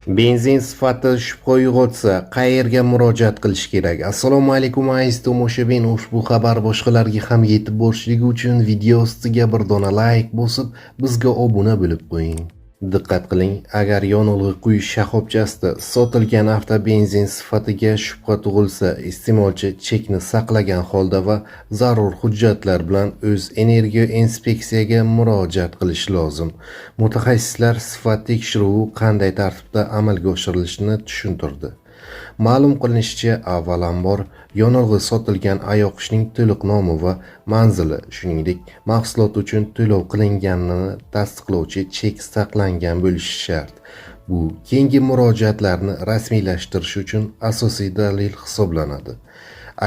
Benzin sifati shubha uyg'otsa, qayerga murojaat qilish kerak? Assalomu alaykum aziz tomoshabin. Ushbu xabar boshqalarga ham yetib borishligi uchun video ostiga bir dona like bosib, bizga obuna bo'lib qo'ying. Diqqat qiling, agar yonilg'i quyish shoxobchasida sotilgan avtobenzin sifatiga shubha tug'ilsa, iste'molchi chekni saqlagan holda va zarur hujjatlar bilan o'z energiya inspeksiyaga murojaat qilishi lozim. Mutaxassislar sifat tekshiruvi qanday tartibda amalga oshirilishini tushuntirdi. Ma'lum qilinishicha, avvalambor yonilg'i sotilgan ayoqishning to'liq nomi va manzili, shuningdek, mahsulot uchun to'lov qilinganini tasdiqlovchi chek saqlangan bo'lishi shart. Bu keyingi murojaatlarni rasmiylashtirish uchun asosiy dalil hisoblanadi.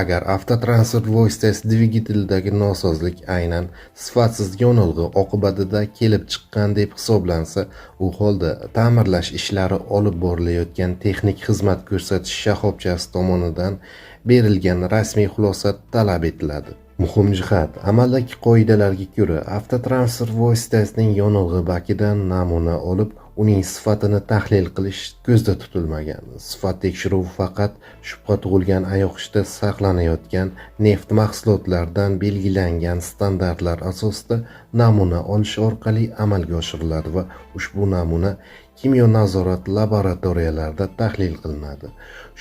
Agar avtotransport vositasi dvigatelidagi nosozlik aynan sifatsiz yonilg'i oqibatida kelib chiqqan deb hisoblansa, u holda ta'mirlash ishlari olib borilayotgan texnik xizmat ko'rsatish shoxobchasi tomonidan berilgan rasmiy xulosa talab etiladi. Muhim jihat, amaldagi qoidalarga ko'ra, avtotransport vositasining yonilg'i bakidan namuna olib, uning sifatini tahlil qilish ko'zda tutilmagan. Sifat tekshiruvi faqat shubha tug'ilgan ayoqishda saqlanayotgan neft mahsulotlaridan belgilangan standartlar asosida namuna olish orqali amalga oshiriladi va ushbu namuna kimyo nazorat laboratoriyalarida tahlil qilinadi.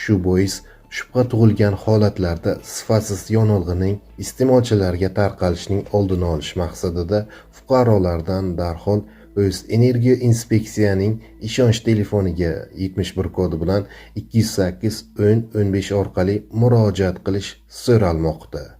Shu bois shubha tug'ilgan holatlarda sifatsiz yonilg'ining iste'molchilarga tarqalishining oldini olish maqsadida fuqarolardan darhol o'z energiya inspeksiyaning ishonch telefoniga 71 kodi bilan 208 10 15 orqali murojaat qilish so'ralmoqda.